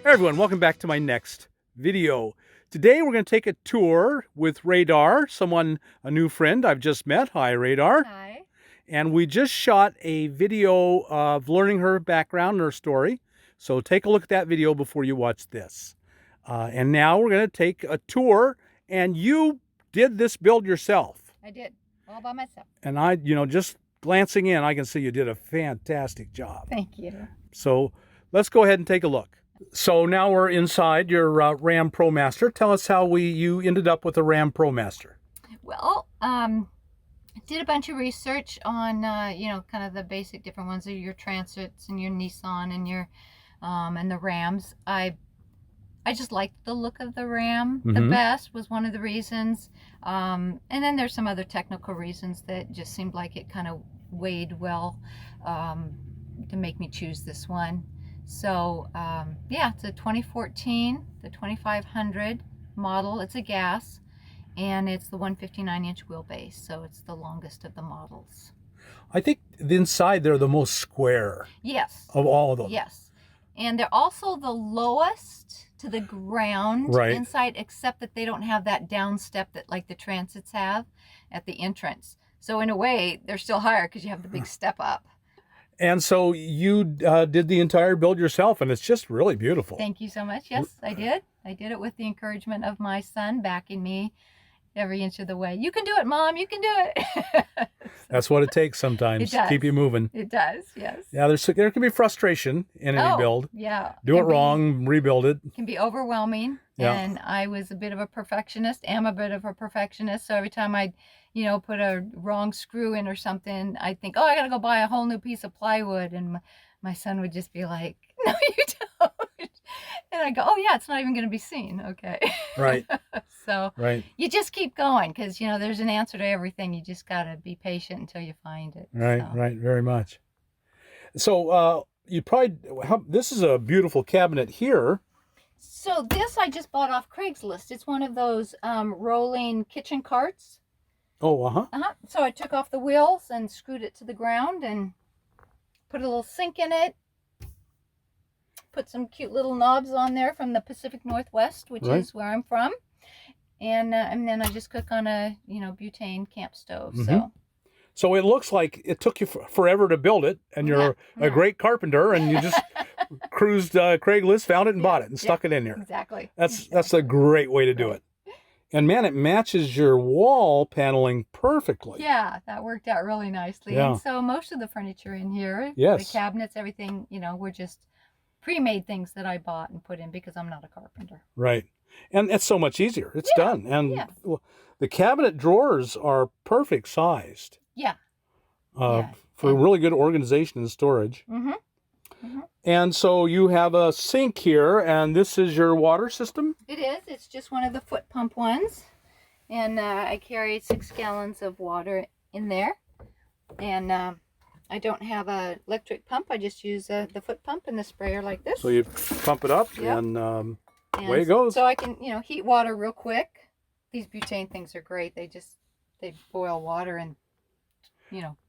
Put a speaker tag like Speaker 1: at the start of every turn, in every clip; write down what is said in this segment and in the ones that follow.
Speaker 1: Hey everyone, welcome back to my next video. Today we're going to take a tour with Radar, a new friend I've just met. Hi Radar.
Speaker 2: Hi.
Speaker 1: And we just shot a video of learning her background and her story. So take a look at that video before you watch this. And now we're going to take a tour, and you did this build yourself.
Speaker 2: I did, all by myself.
Speaker 1: And just glancing in, I can see you did a fantastic job.
Speaker 2: Thank you.
Speaker 1: So let's go ahead and take a look. So now we're inside your Ram Promaster. Tell us how you ended up with a Ram Promaster.
Speaker 2: Well, I did a bunch of research on, kind of the basic different ones, your Transits and your Nissan and your, and the Rams. I just liked the look of the Ram the best, was one of the reasons. And then there's some other technical reasons that just seemed like it kind of weighed well to make me choose this one. So yeah, it's a 2014, the 2500 model. It's a gas, and it's the 159-inch wheelbase, so it's the longest of the models.
Speaker 1: I think the inside they're the most square.
Speaker 2: Yes.
Speaker 1: Of all of them.
Speaker 2: Yes. And they're also the lowest to the ground inside, except that they don't have that down step that like the Transits have at the entrance. So in a way, they're still higher because you have the big step up.
Speaker 1: And so you did the entire build yourself, and it's just really beautiful.
Speaker 2: Thank you so much. Yes, I did. I did it with the encouragement of my son backing me every inch of the way. You can do it, Mom. You can do it. So,
Speaker 1: that's what it takes sometimes to keep you moving.
Speaker 2: It does, yes.
Speaker 1: Yeah, there can be frustration in any build.
Speaker 2: Yeah.
Speaker 1: Do it wrong, rebuild it.
Speaker 2: It can be overwhelming.
Speaker 1: Yeah.
Speaker 2: And I was a bit of a perfectionist, am a bit of a perfectionist. So every time I'd, put a wrong screw in or something, I'd think, oh, I got to go buy a whole new piece of plywood. And my son would just be like, no, you don't. And I go, oh, yeah, it's not even going to be seen. Okay.
Speaker 1: Right.
Speaker 2: So you just keep going because, there's an answer to everything. You just got to be patient until you find it.
Speaker 1: Right, right. Very much. So this is a beautiful cabinet here.
Speaker 2: So this I just bought off Craigslist. It's one of those rolling kitchen carts.
Speaker 1: Oh, uh-huh.
Speaker 2: So I took off the wheels and screwed it to the ground and put a little sink in it. Put some cute little knobs on there from the Pacific Northwest, which is where I'm from. And then I just cook on a, butane camp stove.
Speaker 1: So it looks like it took you forever to build it, and you're a great carpenter, and you just cruised Craigslist, found it, and bought it, and stuck it in here.
Speaker 2: Exactly.
Speaker 1: That's a great way to do it. And man, it matches your wall paneling perfectly.
Speaker 2: Yeah, that worked out really nicely. Yeah. And so most of the furniture in here, the cabinets, everything, were just pre-made things that I bought and put in because I'm not a carpenter.
Speaker 1: Right. And it's so much easier. It's done. And the cabinet drawers are perfect sized.
Speaker 2: Yeah.
Speaker 1: For really good organization and storage. And so you have a sink here, and this is your water system?
Speaker 2: It is. It's just one of the foot pump ones. And I carry 6 gallons of water in there. And I don't have an electric pump. I just use the foot pump and the sprayer like this.
Speaker 1: So you pump it up, and away it goes.
Speaker 2: So I can, heat water real quick. These butane things are great. They boil water in,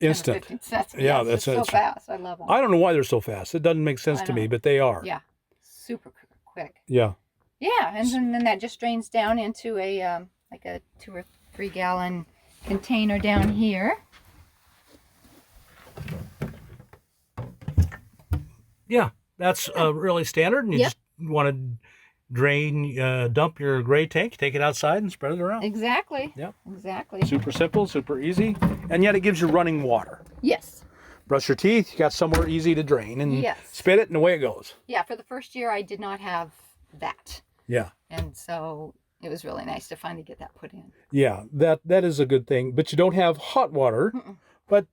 Speaker 1: instant.
Speaker 2: 15 seconds.
Speaker 1: Yeah, that's
Speaker 2: so fast. I love them.
Speaker 1: I don't know why they're so fast. It doesn't make sense to me, but they are.
Speaker 2: Yeah, super quick.
Speaker 1: Yeah.
Speaker 2: Yeah, and then that just drains down into a like a 2 or 3 gallon container down here.
Speaker 1: Yeah, that's really standard. And you just want to drain, dump your gray tank, take it outside and spread it around.
Speaker 2: Exactly.
Speaker 1: Yeah.
Speaker 2: Exactly.
Speaker 1: Super simple, super easy, and yet it gives you running water.
Speaker 2: Yes.
Speaker 1: Brush your teeth, you got somewhere easy to drain, and spit it, and away it goes.
Speaker 2: Yeah, for the first year I did not have that.
Speaker 1: Yeah.
Speaker 2: And so it was really nice to finally get that put in.
Speaker 1: Yeah, that is a good thing. But you don't have hot water, but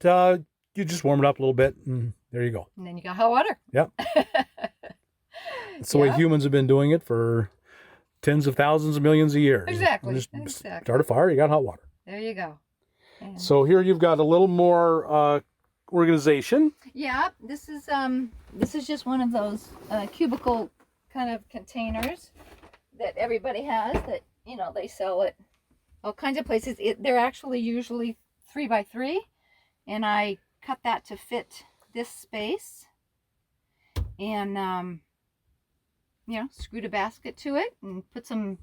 Speaker 1: you just warm it up a little bit, and there you go.
Speaker 2: And then you got hot water.
Speaker 1: Yep. That's the way humans have been doing it for tens of thousands of millions of years.
Speaker 2: Exactly.
Speaker 1: Just start a fire, you got hot water.
Speaker 2: There you go. And
Speaker 1: so here you've got a little more organization.
Speaker 2: Yeah, this is just one of those cubicle kind of containers that everybody has that, they sell at all kinds of places. They're actually usually 3 by 3, and I cut that to fit this space. And screwed a basket to it and put some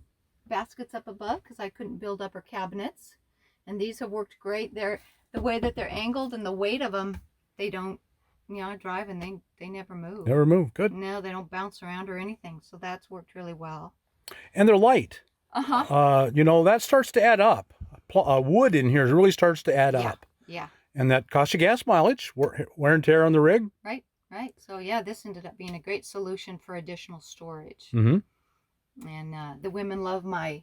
Speaker 2: baskets up above because I couldn't build upper cabinets. And these have worked great. They're the way that they're angled and the weight of them, they don't, I drive and they never move.
Speaker 1: Never move. Good.
Speaker 2: No, they don't bounce around or anything. So that's worked really well.
Speaker 1: And they're light.
Speaker 2: Uh-huh.
Speaker 1: That starts to add up. Wood in here really starts to add up.
Speaker 2: Yeah.
Speaker 1: And that costs you gas mileage, wear and tear on the rig.
Speaker 2: Right. So yeah, this ended up being a great solution for additional storage.
Speaker 1: Mm-hmm.
Speaker 2: And the women love my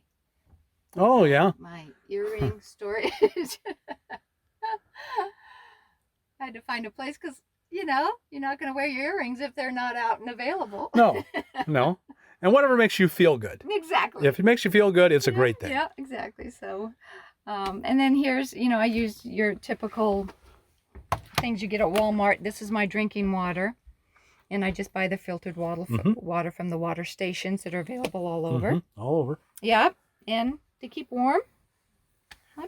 Speaker 2: my earring storage. I had to find a place because you're not going to wear your earrings if they're not out and available.
Speaker 1: No. And whatever makes you feel good.
Speaker 2: Exactly.
Speaker 1: If it makes you feel good, it's a great thing.
Speaker 2: Yeah, exactly. So, and then here's, I use your typical things you get at Walmart. This is my drinking water. And I just buy the filtered water from the water stations that are available all over.
Speaker 1: Mm-hmm. All over.
Speaker 2: Yep. And to keep warm,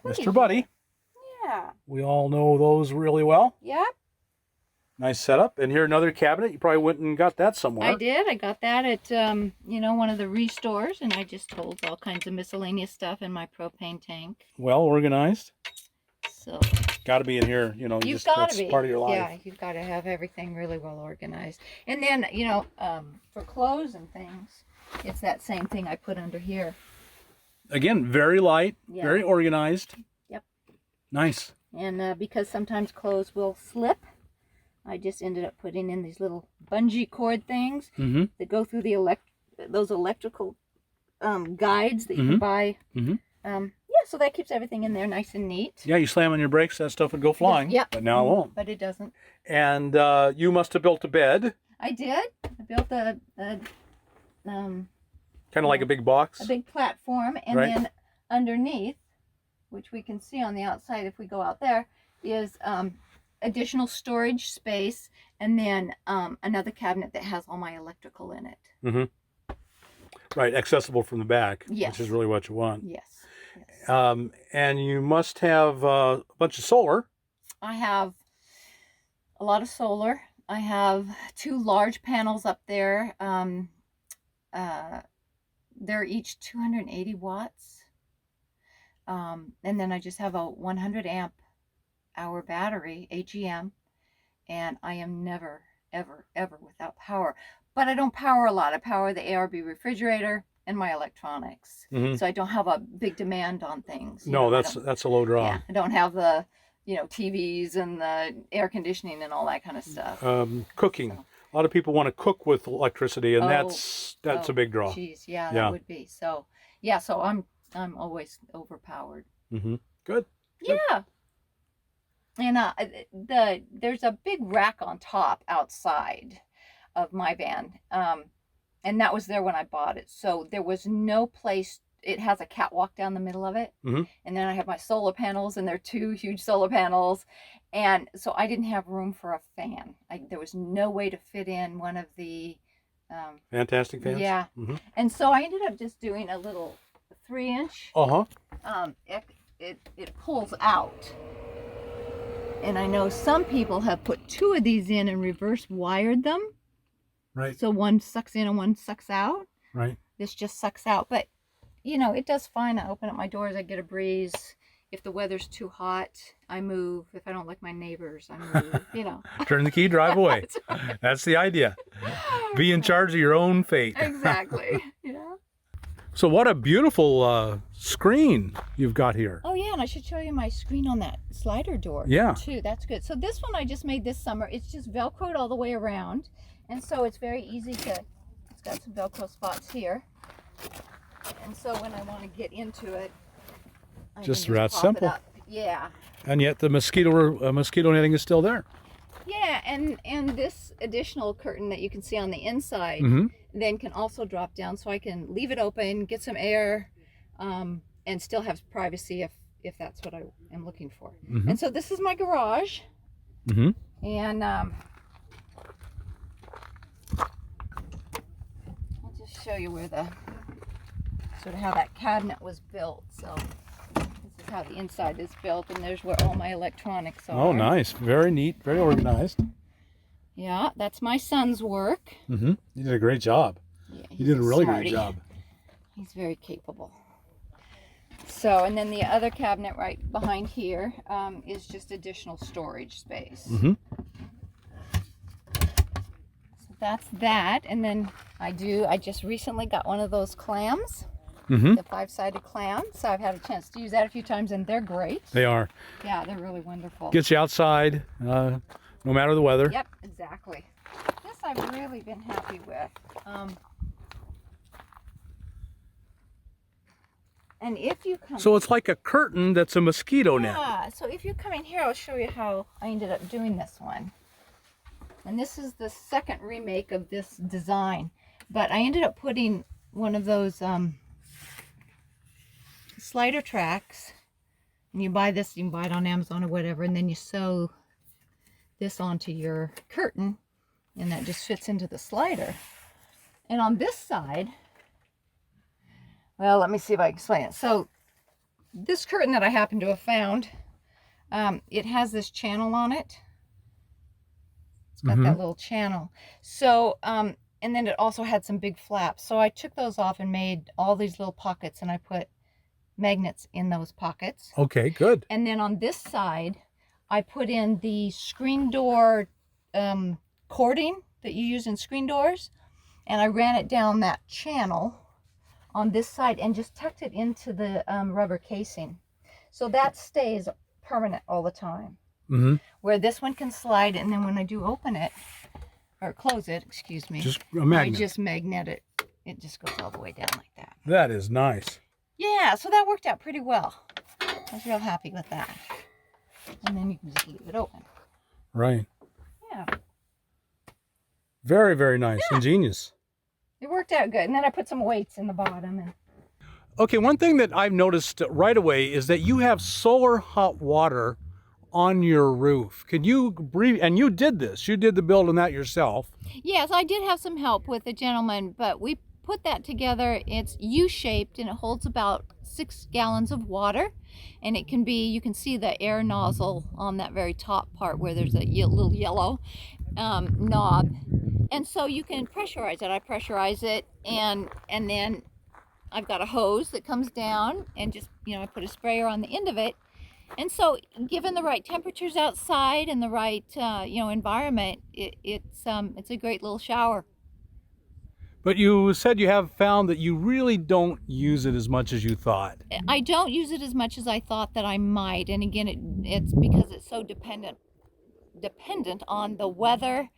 Speaker 1: Mr. Buddy.
Speaker 2: Yeah.
Speaker 1: We all know those really well.
Speaker 2: Yep.
Speaker 1: Nice setup. And here another cabinet. You probably went and got that somewhere.
Speaker 2: I did. I got that at, one of the restores, and I just holds all kinds of miscellaneous stuff in my propane tank.
Speaker 1: Well organized.
Speaker 2: So.
Speaker 1: Got to be in here.
Speaker 2: You've got to be.
Speaker 1: Part of your life.
Speaker 2: Yeah, you've got to have everything really well organized. And then, for clothes and things, it's that same thing I put under here.
Speaker 1: Again, very light, very organized.
Speaker 2: Yep.
Speaker 1: Nice.
Speaker 2: And because sometimes clothes will slip, I just ended up putting in these little bungee cord things that go through those electrical guides that you can buy. So that keeps everything in there nice and neat.
Speaker 1: Yeah, you slam on your brakes, that stuff would go flying.
Speaker 2: Yep.
Speaker 1: But now it won't.
Speaker 2: But it doesn't.
Speaker 1: And you must have built a bed.
Speaker 2: I did. I built a
Speaker 1: kind of like a big box.
Speaker 2: A big platform, and then underneath, which we can see on the outside if we go out there, is additional storage space, and then another cabinet that has all my electrical in it.
Speaker 1: Mm-hmm. Right, accessible from the back, which is really what you want.
Speaker 2: Yes.
Speaker 1: And you must have a bunch of solar.
Speaker 2: I have a lot of solar. I have 2 large panels up there. They're each 280 watts. And then I just have a 100 amp hour battery, AGM, and I am never, ever, ever without power. But I don't power a lot. I power the ARB refrigerator and my electronics. So I don't have a big demand on things.
Speaker 1: No, that's a low draw.
Speaker 2: Yeah, I don't have the, TVs and the air conditioning and all that kind of stuff.
Speaker 1: Cooking. So. A lot of people want to cook with electricity, and that's a big draw.
Speaker 2: Geez, yeah, that would be. So, so I'm always overpowered.
Speaker 1: Good.
Speaker 2: Yeah. And there's a big rack on top outside of my van. And that was there when I bought it. So there was no place. It has a catwalk down the middle of it. And then I have my solar panels, and they're 2 huge solar panels. And so I didn't have room for a fan. There was no way to fit in one of the...
Speaker 1: Fantastic fans?
Speaker 2: Yeah. And so I ended up just doing a little 3-inch. It pulls out. And I know some people have put 2 of these in and reverse wired them.
Speaker 1: Right.
Speaker 2: So one sucks in and one sucks out.
Speaker 1: Right.
Speaker 2: This just sucks out. But, it does fine. I open up my doors, I get a breeze. If the weather's too hot, I move. If I don't like my neighbors, I move,
Speaker 1: Turn the key, drive away. That's the idea. Be in charge of your own fate.
Speaker 2: Exactly.
Speaker 1: So what a beautiful screen you've got here.
Speaker 2: Oh, yeah, and I should show you my screen on that slider door, too. That's good. So this one I just made this summer. It's just Velcroed all the way around. And so it's very easy it's got some Velcro spots here. And so when I want to get into it, I
Speaker 1: just
Speaker 2: can
Speaker 1: that
Speaker 2: pop
Speaker 1: simple.
Speaker 2: it up. Yeah.
Speaker 1: And yet the mosquito netting is still there.
Speaker 2: Yeah, and this additional curtain that you can see on the inside then can also drop down, so I can leave it open, get some air, and still have privacy if that's what I am looking for. And so this is my garage. And I'll just show you where sort of how that cabinet was built. So this is how the inside is built, and there's where all my electronics are.
Speaker 1: Oh, nice. Very neat. Very organized.
Speaker 2: Yeah, that's my son's work.
Speaker 1: You did a great job.
Speaker 2: Yeah,
Speaker 1: You did a really
Speaker 2: smarty.
Speaker 1: great job.
Speaker 2: He's very capable. So, and then the other cabinet right behind here is just additional storage space.
Speaker 1: Mm-hmm.
Speaker 2: So that's that. And then I just recently got one of those clams,
Speaker 1: Mm-hmm.
Speaker 2: the 5-sided clam. So I've had a chance to use that a few times, and they're great.
Speaker 1: They are.
Speaker 2: Yeah, they're really wonderful.
Speaker 1: Gets you outside, no matter the weather.
Speaker 2: Yep, exactly. This I've really been happy with. And if you come...
Speaker 1: So it's like a curtain that's a mosquito net.
Speaker 2: Yeah, so if you come in here, I'll show you how I ended up doing this one. And this is the second remake of this design. But I ended up putting one of those slider tracks. And you buy this, you can buy it on Amazon or whatever, and then you sew this onto your curtain, and that just fits into the slider. And on this side, well, let me see if I can explain it. So this curtain that I happen to have found, it has this channel on it. It's got that little channel. So, and then it also had some big flaps. So I took those off and made all these little pockets, and I put magnets in those pockets.
Speaker 1: Okay, good.
Speaker 2: And then on this side, I put in the screen door cording that you use in screen doors, and I ran it down that channel on this side and just tucked it into the rubber casing. So that stays permanent all the time.
Speaker 1: Mm-hmm.
Speaker 2: Where this one can slide, and then when I do open it, or close it, excuse me,
Speaker 1: Just a magnet.
Speaker 2: I just magnet it. It just goes all the way down like that.
Speaker 1: That is nice.
Speaker 2: Yeah, so that worked out pretty well. I was real happy with that. And then you can just leave it open.
Speaker 1: Right.
Speaker 2: Yeah.
Speaker 1: Very, very nice.
Speaker 2: Yeah.
Speaker 1: Ingenious.
Speaker 2: It worked out good. And then I put some weights in the bottom. And
Speaker 1: Okay, one thing that I've noticed right away is that you have solar hot water on your roof. Can you breathe? And you did this. You did the building that yourself.
Speaker 2: yes, I did have some help with the gentleman, but we put that together. It's U-shaped, and it holds about 6 gallons of water. And it can be, you can see the air nozzle on that very top part where there's a little yellow knob. And so you can pressurize it. I pressurize it, and then I've got a hose that comes down, and just, I put a sprayer on the end of it. And so given the right temperatures outside and the right, environment, it's a great little shower.
Speaker 1: But you said you have found that you really don't use it as much as you thought.
Speaker 2: I don't use it as much as I thought that I might. And again, it's because it's so dependent on the weather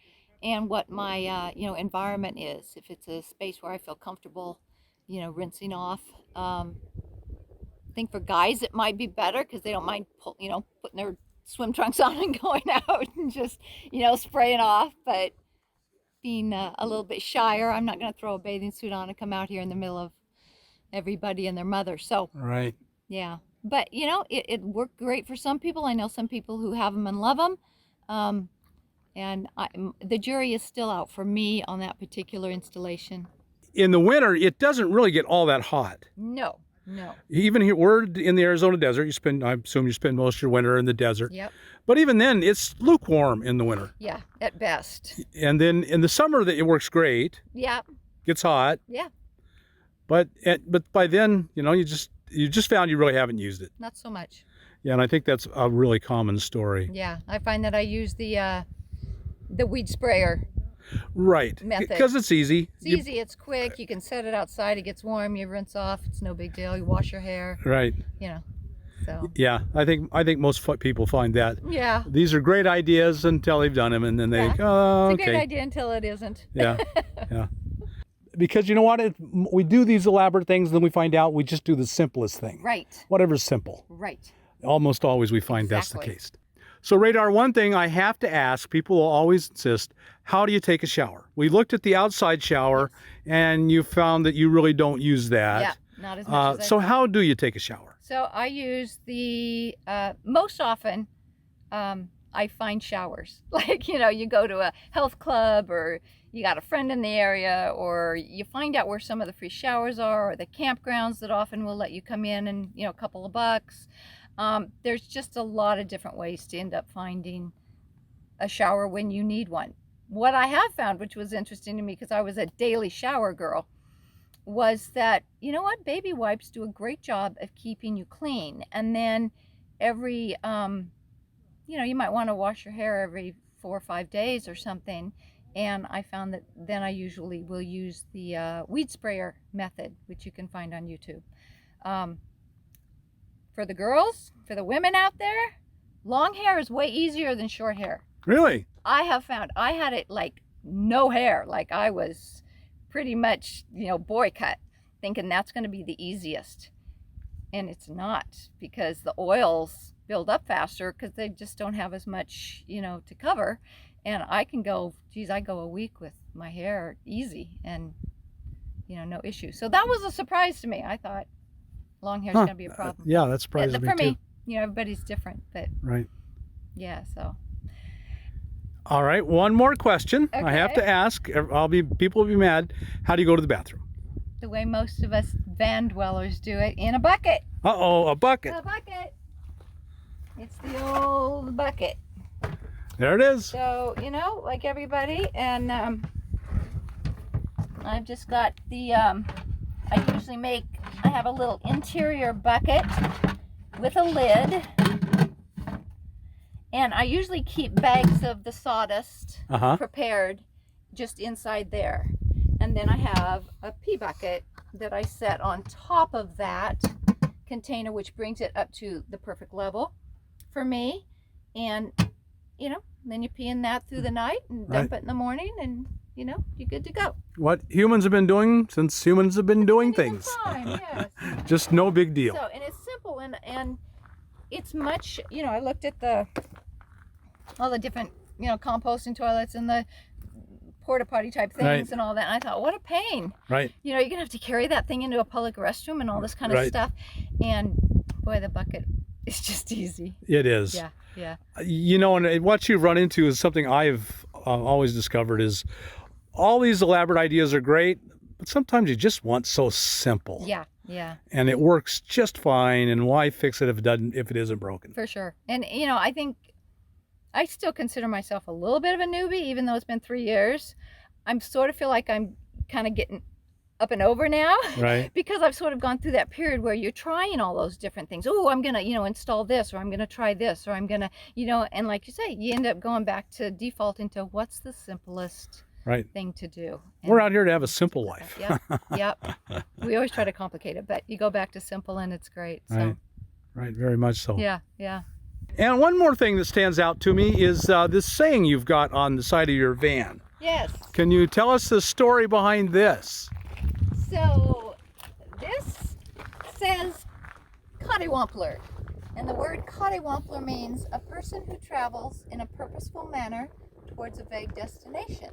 Speaker 2: and what my, environment is. If it's a space where I feel comfortable, rinsing off. I think for guys it might be better because they don't mind, putting their swim trunks on and going out and just, spraying off. But being a little bit shyer, I'm not going to throw a bathing suit on and come out here in the middle of everybody and their mother. So,
Speaker 1: Right.
Speaker 2: yeah. But, it worked great for some people. I know some people who have them and love them. And the jury is still out for me on that particular installation.
Speaker 1: In the winter, it doesn't really get all that hot.
Speaker 2: No.
Speaker 1: Even here, we're in the Arizona desert. I assume you spend most of your winter in the desert.
Speaker 2: Yep.
Speaker 1: But even then, it's lukewarm in the winter.
Speaker 2: Yeah, at best.
Speaker 1: And then in the summer, it works great.
Speaker 2: Yeah.
Speaker 1: Gets hot.
Speaker 2: Yeah.
Speaker 1: But by then, you just found you really haven't used it.
Speaker 2: Not so much.
Speaker 1: Yeah, and I think that's a really common story.
Speaker 2: Yeah, I find that I use the weed sprayer.
Speaker 1: Right.
Speaker 2: Method.
Speaker 1: Because it's easy.
Speaker 2: It's easy, it's quick, you can set it outside, it gets warm, you rinse off, it's no big deal, you wash your hair,
Speaker 1: Right.
Speaker 2: So.
Speaker 1: Yeah, I think most people find that.
Speaker 2: Yeah.
Speaker 1: These are great ideas until they've done them, and then they think, oh,
Speaker 2: It's
Speaker 1: okay.
Speaker 2: a great idea until it isn't.
Speaker 1: Yeah, yeah. Because you know what? We do these elaborate things, then we find out we just do the simplest thing.
Speaker 2: Right.
Speaker 1: Whatever's simple.
Speaker 2: Right.
Speaker 1: Almost always we find that's the
Speaker 2: Exactly.
Speaker 1: case. So Radar, one thing I have to ask, people will always insist, how do you take a shower? We looked at the outside shower, and you found that you really don't use that.
Speaker 2: Yeah, not as much as I
Speaker 1: So
Speaker 2: thought.
Speaker 1: how do you take a shower?
Speaker 2: So I use the, most often, I find showers. Like, you go to a health club, or you got a friend in the area, or you find out where some of the free showers are, or the campgrounds that often will let you come in and, a couple of bucks. There's just a lot of different ways to end up finding a shower when you need one. what I have found, which was interesting to me because I was a daily shower girl, was that, you know what, baby wipes do a great job of keeping you clean. And then every, you know, you might want to wash your hair every 4 or 5 days or something. And I found that then I usually will use the weed sprayer method, which you can find on YouTube. For the girls, for the women out there, long hair is way easier than short hair.
Speaker 1: Really?
Speaker 2: I have found I had it like no hair, like I was pretty much, you know, boy cut, thinking that's going to be the easiest. And it's not, because the oils build up faster because they just don't have as much, you know, to cover. And I can go, geez, I go a week with my hair easy and, you know, no issue. So that was a surprise to me. I thought long hair's going to be a problem.
Speaker 1: Yeah, that surprises me
Speaker 2: for me,
Speaker 1: too.
Speaker 2: you know, everybody's different, but
Speaker 1: right.
Speaker 2: Yeah, so.
Speaker 1: All right, one more question.
Speaker 2: Okay.
Speaker 1: I have to ask. People will be mad. How do you go to the bathroom?
Speaker 2: The way most of us van dwellers do it, in a bucket.
Speaker 1: Uh-oh, a bucket.
Speaker 2: A bucket. It's the old bucket.
Speaker 1: There it is.
Speaker 2: So, you know, like everybody, and I've just got the, I have a little interior bucket with a lid. And I usually keep bags of the sawdust prepared just inside there. And then I have a pee bucket that I set on top of that container, which brings it up to the perfect level for me. And, you know, then you pee in that through the night and dump it in the morning, and, you know, you're good to go.
Speaker 1: What humans have been doing since humans have been doing things.
Speaker 2: Time, yes.
Speaker 1: Just no big deal.
Speaker 2: So, and it's simple, and it's much, you know, I looked at all the different, you know, composting toilets and the porta potty type things and all that. And I thought, what a pain.
Speaker 1: Right.
Speaker 2: You know, you're going to have to carry that thing into a public restroom and all this kind of stuff. And boy, the bucket is just easy.
Speaker 1: It is.
Speaker 2: Yeah, yeah.
Speaker 1: You know, and what you've run into is something I've always discovered is all these elaborate ideas are great, but sometimes you just want so simple.
Speaker 2: Yeah, yeah.
Speaker 1: And it works just fine. And why fix it if it isn't broken?
Speaker 2: For sure. And, you know, I think I still consider myself a little bit of a newbie, even though it's been 3 years. I'm sort of feel like I'm kind of getting up and over now.
Speaker 1: Right.
Speaker 2: Because I've sort of gone through that period where you're trying all those different things. Oh, I'm going to, you know, install this, or I'm going to try this, or I'm going to, you know, and like you say, you end up going back to default into what's the simplest thing to do. And
Speaker 1: we're out here to have a simple life.
Speaker 2: Yep. Yep. We always try to complicate it, but you go back to simple and it's great. So.
Speaker 1: Right. Very much so.
Speaker 2: Yeah. Yeah.
Speaker 1: And one more thing that stands out to me is this saying you've got on the side of your van.
Speaker 2: Yes.
Speaker 1: Can you tell us the story behind this?
Speaker 2: So this says Cottywampler, and the word Cottywampler means a person who travels in a purposeful manner towards a vague destination.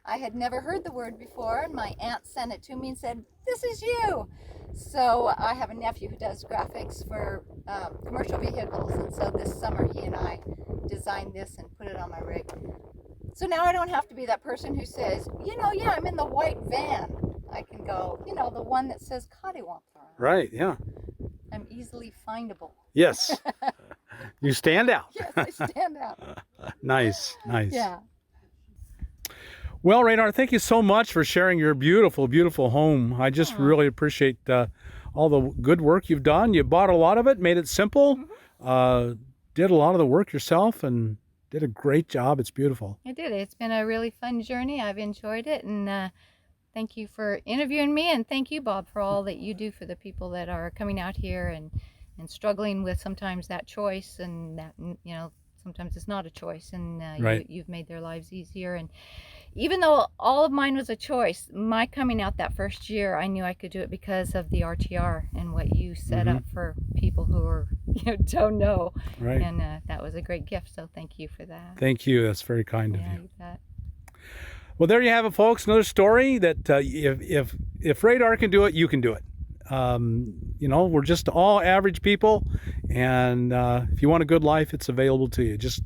Speaker 2: I had never heard the word before, and my aunt sent it to me and said, "This is you." So I have a nephew who does graphics for commercial vehicles, and so this summer he and I designed this and put it on my rig. So now I don't have to be that person who says, you know, yeah, I'm in the white van. I can go, you know, the one that says Cottywampler.
Speaker 1: Right, yeah.
Speaker 2: I'm easily findable.
Speaker 1: Yes. You stand out.
Speaker 2: Yes, I stand out.
Speaker 1: Nice, nice.
Speaker 2: Yeah.
Speaker 1: Well, Radar, thank you so much for sharing your beautiful, beautiful home. I just really appreciate all the good work you've done. You bought a lot of it, made it simple, did a lot of the work yourself, and did a great job. It's beautiful.
Speaker 2: I did. It's been a really fun journey. I've enjoyed it, and thank you for interviewing me, and thank you, Bob, for all that you do for the people that are coming out here and struggling with sometimes that choice, and that, you know, sometimes it's not a choice, and you've made their lives easier. And even though all of mine was a choice, my coming out that first year, I knew I could do it because of the RTR and what you set up for people who are, you know, don't know.
Speaker 1: Right.
Speaker 2: And that was a great gift. So thank you for that.
Speaker 1: Thank you. That's very kind of you.
Speaker 2: You bet.
Speaker 1: Well, there you have it, folks. Another story that if Radar can do it, you can do it. You know, we're just all average people, and if you want a good life, it's available to you. Just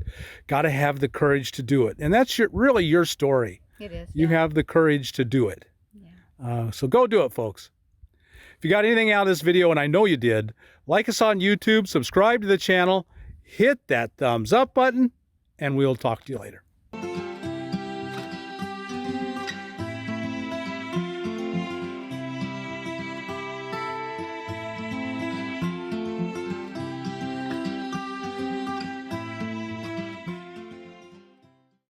Speaker 1: got to have the courage to do it, and that's really your story.
Speaker 2: It is.
Speaker 1: You have the courage to do it.
Speaker 2: Yeah.
Speaker 1: So go do it, folks. If you got anything out of this video, and I know you did, like us on YouTube, subscribe to the channel, hit that thumbs up button, and we'll talk to you later.